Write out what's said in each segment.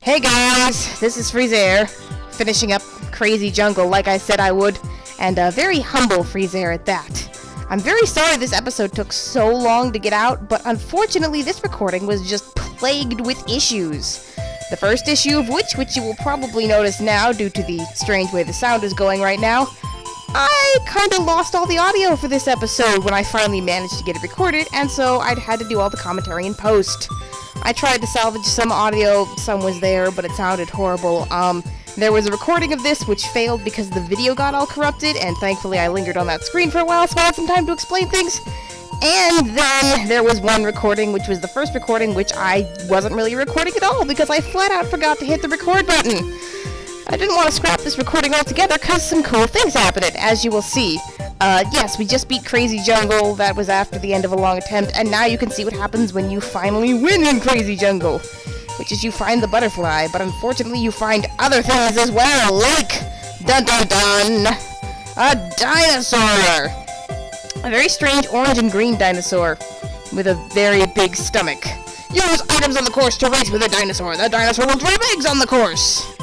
Hey guys, this is Freezer, finishing up Crazy Jungle like I said I would, and a very humble Freezer at that. I'm very sorry this episode took so long to get out, but unfortunately this recording was just plagued with issues. The first issue of which you will probably notice now due to the strange way the sound is going right now, I kinda lost all the audio for this episode when I finally managed to get it recorded, and so I'd had to do all the commentary in post. I tried to salvage some audio, some was there, but it sounded horrible. There was a recording of this which failed because the video got all corrupted, and thankfully I lingered on that screen for a while so I had some time to explain things. And then there was one recording, which was the first recording, which I wasn't really recording at all because I flat out forgot to hit the record button. I didn't want to scrap this recording altogether because some cool things happened, as you will see. Yes, we just beat Crazy Jungle. That was after the end of a long attempt, and now you can see what happens when you finally win in Crazy Jungle, which is you find the butterfly, but unfortunately you find other things as well, like, dun-dun-dun, a dinosaur! A very strange orange and green dinosaur with a very big stomach. Use items on the course to race with a dinosaur. The dinosaur will drop eggs on the course.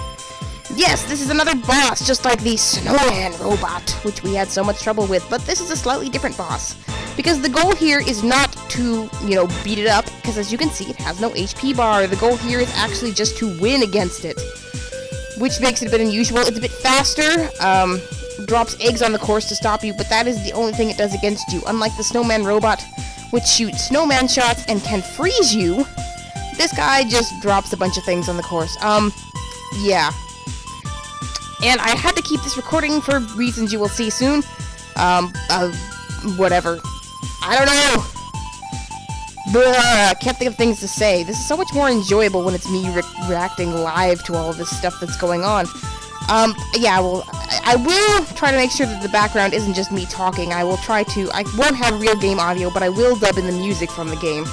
Yes, this is another boss, just like the snowman robot, which we had so much trouble with, but this is a slightly different boss. Because the goal here is not to, beat it up, because as you can see, it has no HP bar. The goal here is actually just to win against it, which makes it a bit unusual. It's a bit faster, drops eggs on the course to stop you, but that is the only thing it does against you. Unlike the snowman robot, which shoots snowman shots and can freeze you, this guy just drops a bunch of things on the course. Yeah. And I had to keep this recording for reasons you will see soon. Whatever. I don't know. I can't think of things to say. This is so much more enjoyable when it's me reacting live to all of this stuff that's going on. Yeah, well, I will try to make sure that the background isn't just me talking. I won't have real game audio, but I will dub in the music from the game.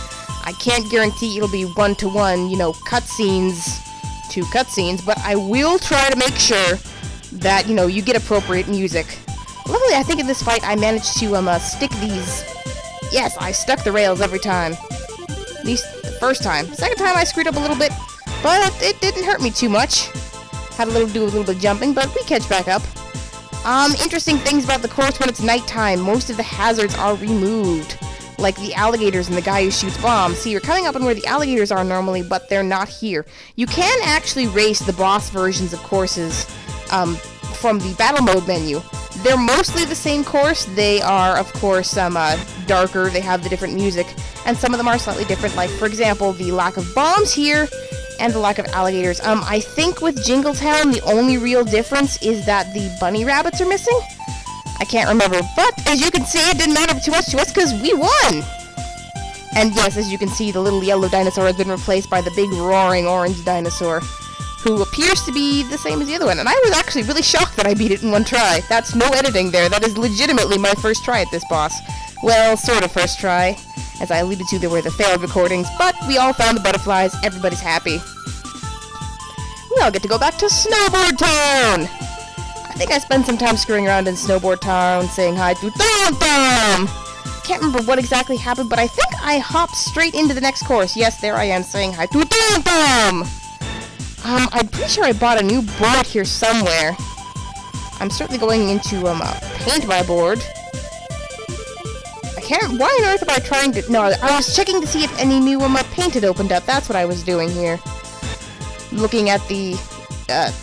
I can't guarantee it'll be one-to-one, cutscenes to cutscenes, but I will try to make sure that, you get appropriate music. Luckily, I think in this fight I managed to, stick these... Yes, I stuck the rails every time. At least the first time. Second time I screwed up a little bit, but it didn't hurt me too much. Had do a little bit of jumping, but we catch back up. Interesting things about the course when it's nighttime. Most of the hazards are removed. Like the alligators and the guy who shoots bombs. See, you're coming up on where the alligators are normally, but they're not here. You can actually race the boss versions of courses from the battle mode menu. They're mostly the same course. They are, of course, darker. They have the different music, and some of them are slightly different. Like, for example, the lack of bombs here and the lack of alligators. I think with Jingletown, the only real difference is that the bunny rabbits are missing. I can't remember, but as you can see, it didn't matter too much to us because we won! And yes, as you can see, the little yellow dinosaur has been replaced by the big roaring orange dinosaur, who appears to be the same as the other one. And I was actually really shocked that I beat it in one try. That's no editing there. That is legitimately my first try at this boss. Well, sort of first try. As I alluded to, there were the failed recordings, but we all found the butterflies. Everybody's happy. We all get to go back to Snowboard Town! I think I spent some time screwing around in Snowboard Town, saying hi to Thumb! Can't remember what exactly happened, but I think I hopped straight into the next course. Yes, there I am, saying hi to Thumb! I'm pretty sure I bought a new board here somewhere. I'm certainly going into, paint my board. Why on earth am I trying to... No, I was checking to see if any new, paint had opened up. That's what I was doing here. Looking at the,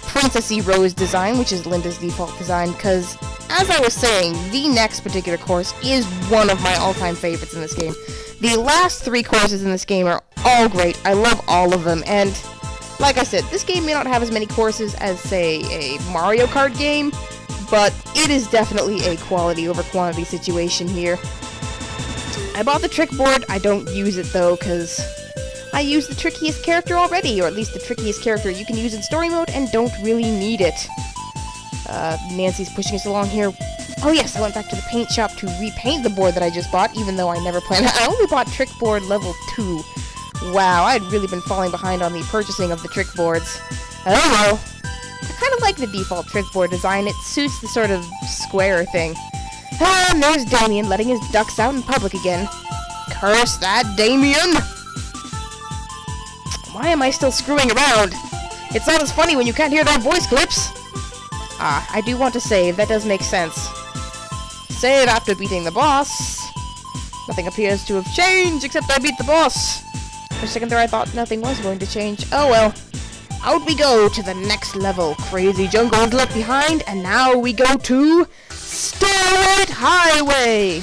Princessy Rose design, which is Linda's default design, because, as I was saying, the next particular course is one of my all-time favorites in this game. The last 3 courses in this game are all great. I love all of them, and... Like I said, this game may not have as many courses as, say, a Mario Kart game, but it is definitely a quality over quantity situation here. I bought the trick board. I don't use it, though, because I use the trickiest character already, or at least the trickiest character you can use in story mode and don't really need it. Nancy's pushing us along here. Oh yes, I went back to the paint shop to repaint the board that I just bought, even though I never planned it. I only bought trick board level 2. Wow, I'd really been falling behind on the purchasing of the trick boards. Oh well. I kind of like the default trick board design. It suits the sort of square thing. Ah, and there's Damien letting his ducks out in public again. Curse that Damien! Why am I still screwing around? It's not as funny when you can't hear their voice clips. I do want to save. That does make sense. Save after beating the boss. Nothing appears to have changed except I beat the boss. For a second there I thought nothing was going to change. Oh well. Out we go to the next level. Crazy jungle is left behind, and now we go to Snowboard Highway.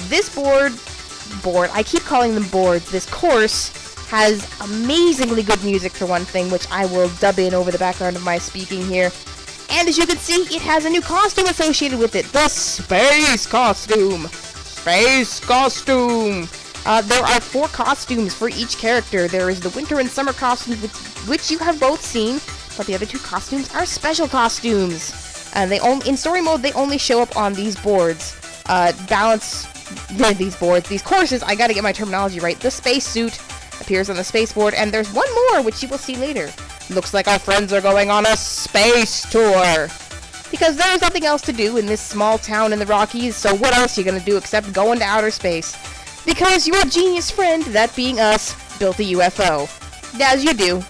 This board, I keep calling them boards. This course has amazingly good music for one thing, which I will dub in over the background of my speaking here. And as you can see, it has a new costume associated with it. The space costume. Space costume. There are 4 costumes for each character. There is the winter and summer costumes, which you have both seen, but the other 2 costumes are special costumes. And in story mode, they only show up on these boards. These courses, I gotta get my terminology right. The space suit appears on the space board, and there's one more, which you will see later. Looks like our friends are going on a space tour. Because there's nothing else to do in this small town in the Rockies, so what else are you gonna do except go into outer space? Because your genius friend, that being us, built a UFO. As you do.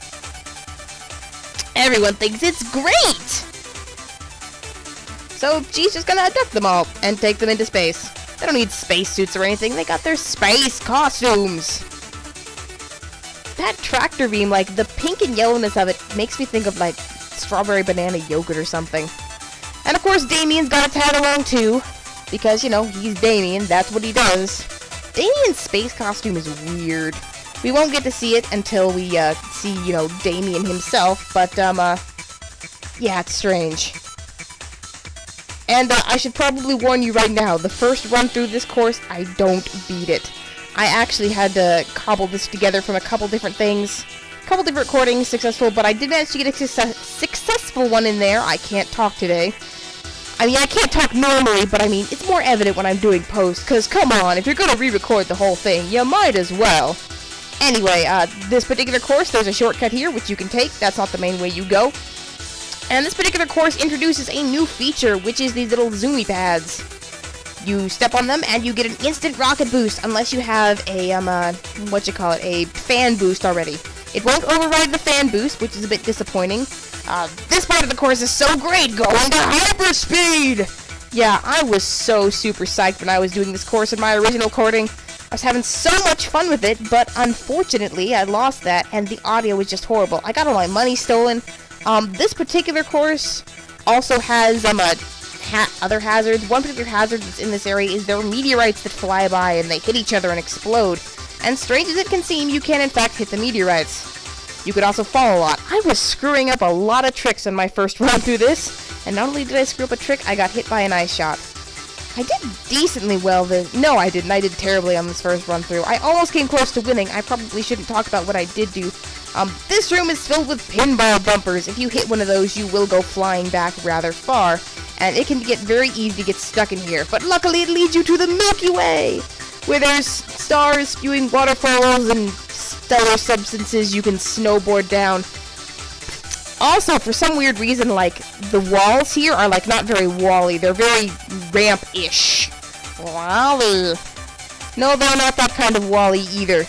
Everyone thinks it's great! So she's just gonna abduct them all and take them into space. They don't need spacesuits or anything, they got their space costumes. That tractor beam, like, the pink and yellowness of it makes me think of, like, strawberry banana yogurt or something. And of course, Damien's got a tag along too, because, you know, he's Damien, that's what he does. Damien's space costume is weird. We won't get to see it until we, see, you know, Damien himself, but, yeah, it's strange. And, I should probably warn you right now, the first run through this course, I don't beat it. I actually had to cobble this together from a couple different things. A couple different recordings, successful, but I did manage to get a successful one in there. I can't talk today. I mean, I can't talk normally, but I mean, it's more evident when I'm doing post, because come on, if you're going to re-record the whole thing, you might as well. Anyway, this particular course, there's a shortcut here, which you can take. That's not the main way you go. And this particular course introduces a new feature, which is these little zoomy pads. You step on them, and you get an instant rocket boost, unless you have a, a fan boost already. It won't override the fan boost, which is a bit disappointing. This part of the course is so great, going to hyperspeed! Yeah, I was so super psyched when I was doing this course in my original recording. I was having so much fun with it, but unfortunately, I lost that, and the audio was just horrible. I got all my money stolen. This particular course also has, other hazards. One particular hazard that's in this area is there are meteorites that fly by, and they hit each other and explode. And strange as it can seem, you can in fact hit the meteorites. You could also fall a lot. I was screwing up a lot of tricks on my first run through this, and not only did I screw up a trick, I got hit by an ice shot. I did decently well no, I didn't. I did terribly on this first run through. I almost came close to winning. I probably shouldn't talk about what I did do. This room is filled with pinball bumpers. If you hit one of those, you will go flying back rather far, and it can get very easy to get stuck in here. But luckily it leads you to the Milky Way, where there's stars spewing waterfalls and stellar substances you can snowboard down. Also, for some weird reason, like, the walls here are, like, not very wall-y. They're very ramp-ish. Wall-y. No, they're not that kind of wall-y either.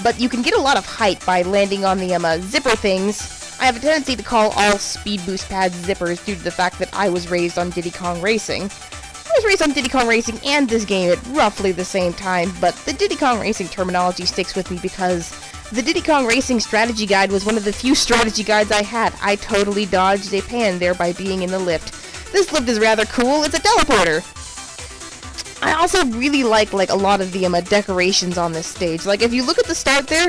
But you can get a lot of height by landing on the, zipper things. I have a tendency to call all speed boost pads zippers due to the fact that I was raised on Diddy Kong Racing. I was raised on Diddy Kong Racing and this game at roughly the same time, but the Diddy Kong Racing terminology sticks with me because the Diddy Kong Racing strategy guide was one of the few strategy guides I had. I totally dodged a pan there by being in the lift. This lift is rather cool. It's a teleporter. I also really like a lot of the decorations on this stage. Like, if you look at the start there,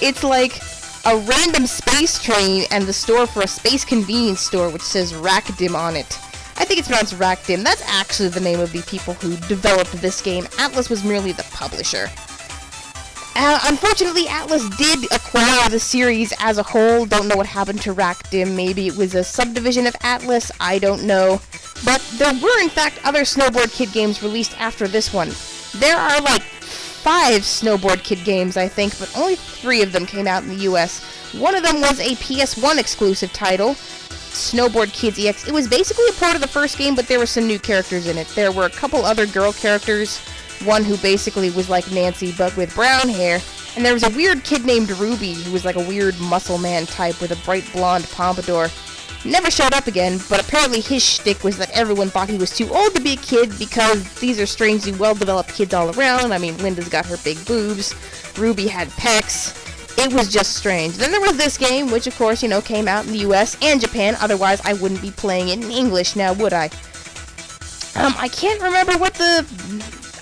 it's like a random space train and the store for a space convenience store, which says Rakdim on it. I think it's pronounced Rakdim. That's actually the name of the people who developed this game. Atlus was merely the publisher. Unfortunately, Atlus did acquire the series as a whole. Don't know what happened to Rakdim. Maybe it was a subdivision of Atlus. I don't know. But there were, in fact, other Snowboard Kid games released after this one. There are, like, 5 Snowboard Kid games, I think, but only 3 of them came out in the US. One of them was a PS1 exclusive title, Snowboard Kids EX. It was basically a part of the first game, but there were some new characters in it. There were a couple other girl characters, one who basically was like Nancy, but with brown hair, And there was a weird kid named Ruby, who was like a weird muscle man type with a bright blonde pompadour. Never showed up again, but apparently his shtick was that everyone thought he was too old to be a kid because these are strangely well-developed kids all around. I mean, Linda's got her big boobs, Ruby had pecs. It was just strange. Then there was this game, which of course, you know, came out in the US and Japan, otherwise I wouldn't be playing it in English now, would I? I can't remember what the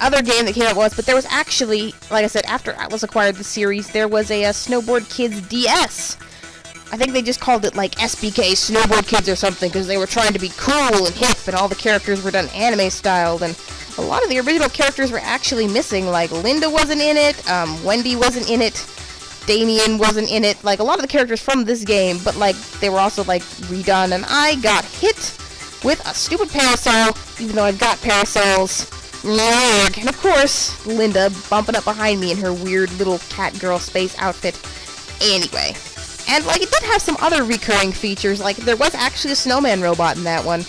other game that came out was, but there was actually, like I said, after Atlus acquired the series, there was a Snowboard Kids DS. I think they just called it, like, SBK Snowboard Kids or something, because they were trying to be cool and hip, and all the characters were done anime-styled, and a lot of the original characters were actually missing. Like, Linda wasn't in it, Wendy wasn't in it, Damien wasn't in it, like, a lot of the characters from this game, but, like, they were also, like, redone, and I got hit with a stupid parasol, even though I've got parasols. And of course, Linda bumping up behind me in her weird little cat girl space outfit. Anyway. And, like, it did have some other recurring features, like, there was actually a snowman robot in that one.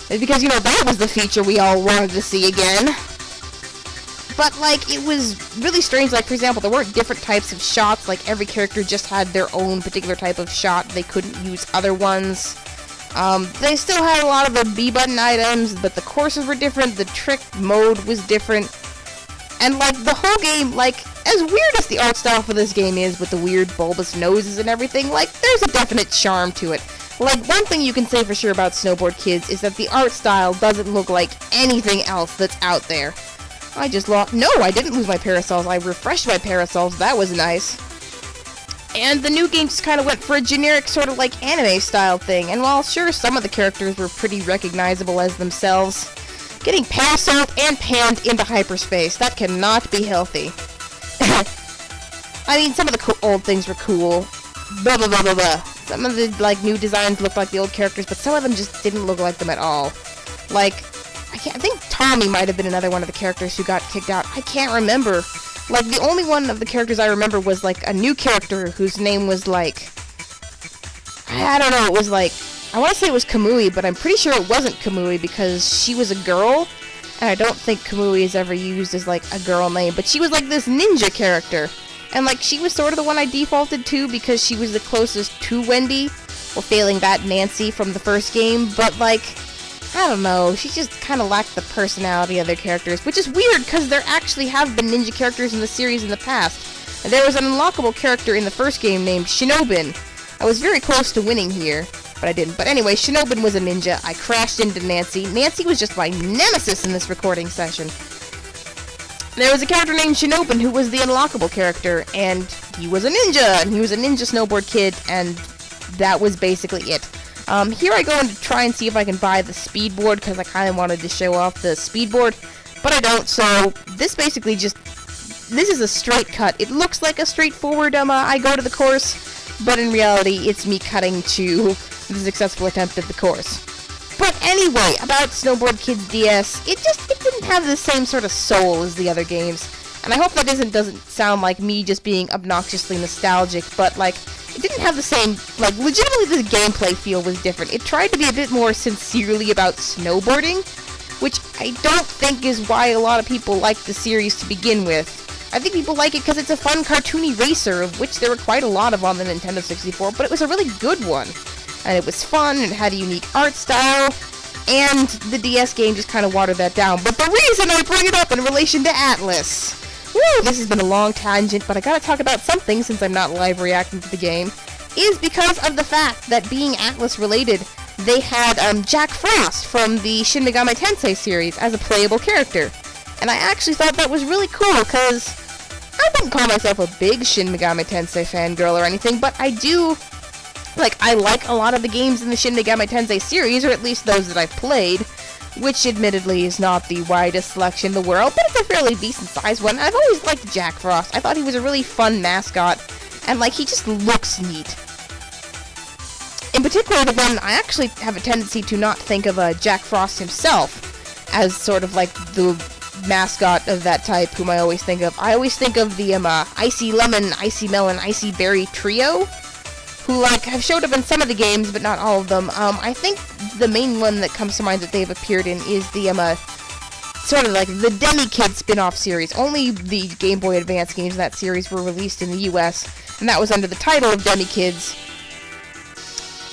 Because, you know, that was the feature we all wanted to see again. But, like, it was really strange, like, for example, there weren't different types of shots, like, every character just had their own particular type of shot, they couldn't use other ones. They still had a lot of the B-button items, but the courses were different, the trick mode was different, and, like, the whole game, like, as weird as the art style for this game is, with the weird bulbous noses and everything, like, there's a definite charm to it. Like, one thing you can say for sure about Snowboard Kids is that the art style doesn't look like anything else that's out there. I just lost— no, I didn't lose my parasols, I refreshed my parasols, that was nice. And the new game just kind of went for a generic sort of like anime style thing, and while sure some of the characters were pretty recognizable as themselves, getting parasoled and panned into hyperspace, that cannot be healthy. I mean, some of the old things were cool, blah blah blah blah blah. Some of the like new designs looked like the old characters, but some of them just didn't look like them at all. Like, I think Tommy might have been another one of the characters who got kicked out. I can't remember. Like, the only one of the characters I remember was, like, a new character whose name was, like, I don't know, it was, like, I want to say it was Kamui, but I'm pretty sure it wasn't Kamui because she was a girl, and I don't think Kamui is ever used as, like, a girl name, but she was, like, this ninja character, and, like, she was sort of the one I defaulted to because she was the closest to Wendy, or failing that, Nancy from the first game, but, like, I don't know, she just kind of lacked the personality of their characters, which is weird because there actually have been ninja characters in the series in the past. And there was an unlockable character in the first game named Shinobin. I was very close to winning here, but I didn't. But anyway, Shinobin was a ninja. I crashed into Nancy. Nancy was just my nemesis in this recording session. There was a character named Shinobin who was the unlockable character, and he was a ninja, and he was a ninja snowboard kid, and that was basically it. Here I go and try and see if I can buy the speedboard, because I kind of wanted to show off the speedboard, but I don't, so this basically just, this is a straight cut. It looks like a straightforward, I go to the course, but in reality, it's me cutting to the successful attempt at the course. But anyway, about Snowboard Kids DS, it didn't have the same sort of soul as the other games, and I hope that doesn't sound like me just being obnoxiously nostalgic, but, like, it didn't have the same, like, legitimately the gameplay feel was different. It tried to be a bit more sincerely about snowboarding, which I don't think is why a lot of people like the series to begin with. I think people like it because it's a fun cartoony racer, of which there were quite a lot of on the Nintendo 64, but it was a really good one. And it was fun, and it had a unique art style, and the DS game just kind of watered that down. But the reason I bring it up in relation to Atlus— woo, this has been a long tangent, but I gotta talk about something since I'm not live reacting to the game, is because of the fact that being Atlus related, they had Jack Frost from the Shin Megami Tensei series as a playable character. And I actually thought that was really cool, because I wouldn't call myself a big Shin Megami Tensei fangirl or anything, but I do, like, I like a lot of the games in the Shin Megami Tensei series, or at least those that I've played, which admittedly is not the widest selection in the world, but it's a fairly decent sized one. I've always liked Jack Frost. I thought he was a really fun mascot, and, like, he just looks neat. In particular, the one I actually have a tendency to not think of Jack Frost himself as sort of like the mascot of that type whom I always think of. I always think of the Icy Lemon, Icy Melon, Icy Berry trio, who, like, have showed up in some of the games, but not all of them. I think the main one that comes to mind that they've appeared in is the sort of like the Demi Kid spin-off series. Only the Game Boy Advance games in that series were released in the US, and that was under the title of Demi Kids.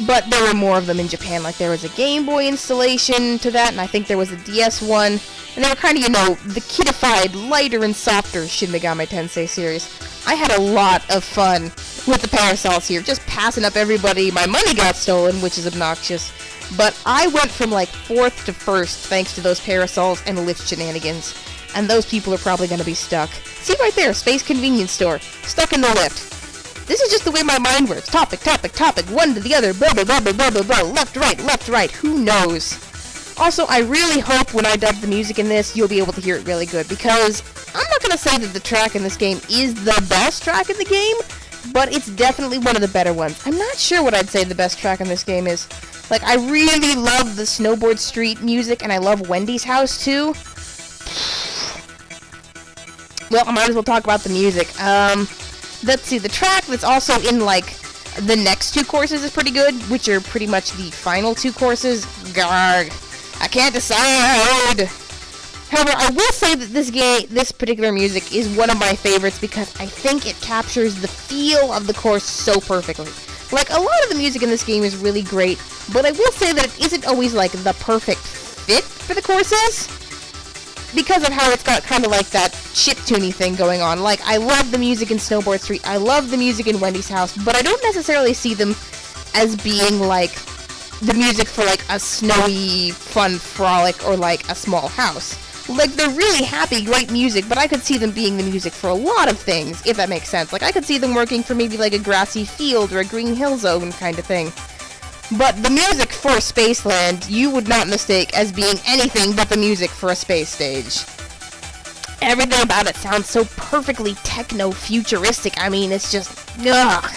But there were more of them in Japan. Like, there was a Game Boy installation to that, and I think there was a DS one. And they were kind of, the kidified, lighter and softer Shin Megami Tensei series. I had a lot of fun with the parasols here, just passing up everybody. My money got stolen, which is obnoxious. But I went from, 4th to 1st thanks to those parasols and lift shenanigans. And those people are probably going to be stuck. See right there, Space Convenience Store. Stuck in the lift. This is just the way my mind works. Topic, one to the other, blah, blah, blah, blah, blah, blah, blah, left, right, who knows? Also, I really hope when I dub the music in this, you'll be able to hear it really good, because I'm not going to say that the track in this game is the best track in the game, but it's definitely one of the better ones. I'm not sure what I'd say the best track in this game is. I really love the Snowboard Street music, and I love Wendy's House, too. Well, I might as well talk about the music. Let's see, the track that's also in, the next 2 courses is pretty good, which are pretty much the final 2 courses. Garg. I can't decide! However, I will say that this particular music is one of my favorites because I think it captures the feel of the course so perfectly. A lot of the music in this game is really great, but I will say that it isn't always, the perfect fit for the courses, because of how it's got kind of that chiptune thing going on. I love the music in Snowboard Street, I love the music in Wendy's House, but I don't necessarily see them as being, the music for, a snowy, fun frolic, or, a small house. They're really happy, great music, but I could see them being the music for a lot of things, if that makes sense. I could see them working for maybe, a grassy field or a green hill zone kind of thing. But the music for Spaceland, you would not mistake as being anything but the music for a space stage. Everything about it sounds so perfectly techno-futuristic. I mean, it's just, ugh.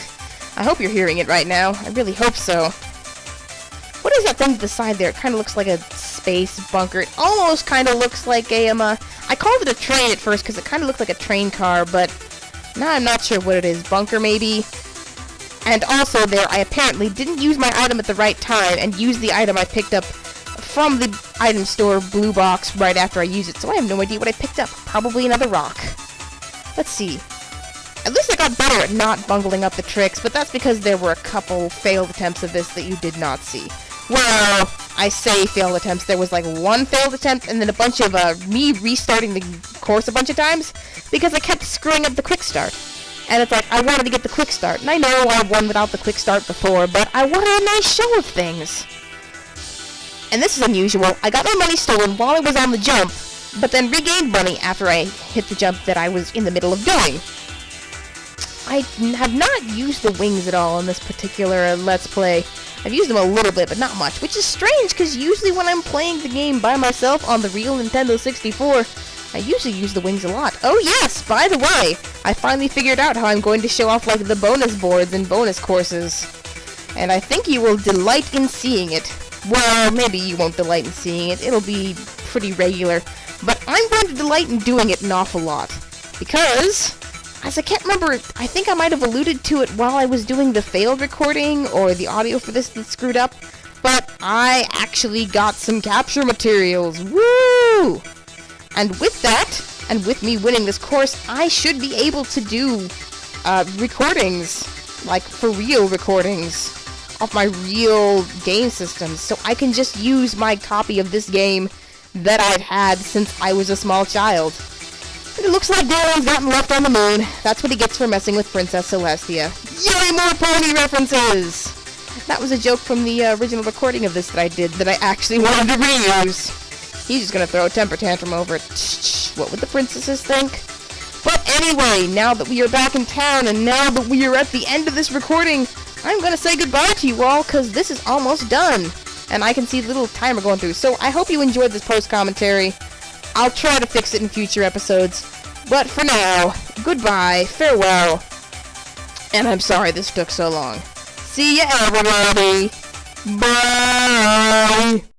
I hope you're hearing it right now. I really hope so. What is that thing to the side there? It kind of looks like a space bunker. It almost kind of looks like a, I called it a train at first because it kind of looked like a train car, but now I'm not sure what it is. Bunker, maybe? And also there, I apparently didn't use my item at the right time and used the item I picked up from the item store blue box right after I used it, so I have no idea what I picked up. Probably another rock. Let's see. At least I got better at not bungling up the tricks, but that's because there were a couple failed attempts of this that you did not see. Well, I say failed attempts. There was one failed attempt and then a bunch of me restarting the course a bunch of times because I kept screwing up the quick start. And it's I wanted to get the quick start. And I know I've won without the quick start before, but I wanted a nice show of things. And this is unusual. I got my money stolen while I was on the jump, but then regained money after I hit the jump that I was in the middle of doing. I have not used the wings at all in this particular Let's Play. I've used them a little bit, but not much, which is strange, because usually when I'm playing the game by myself on the real Nintendo 64, I usually use the wings a lot. Oh yes, by the way, I finally figured out how I'm going to show off the bonus boards and bonus courses. And I think you will delight in seeing it. Well, maybe you won't delight in seeing it. It'll be pretty regular. But I'm going to delight in doing it an awful lot. Because, as I can't remember, I think I might have alluded to it while I was doing the failed recording, or the audio for this that screwed up, but I actually got some capture materials. Woo! And with that, and with me winning this course, I should be able to do recordings, for real recordings, off my real game systems, so I can just use my copy of this game that I've had since I was a small child. It looks like Darren's gotten left on the moon. That's what he gets for messing with Princess Celestia. Yay, more pony references! That was a joke from the original recording of this that I did that I actually wanted to reuse. He's just gonna throw a temper tantrum over it. What would the princesses think? But anyway, now that we are back in town, and now that we are at the end of this recording, I'm gonna say goodbye to you all, because this is almost done. And I can see the little timer going through. So I hope you enjoyed this post-commentary. I'll try to fix it in future episodes. But for now, goodbye, farewell, and I'm sorry this took so long. See ya, everybody! Bye!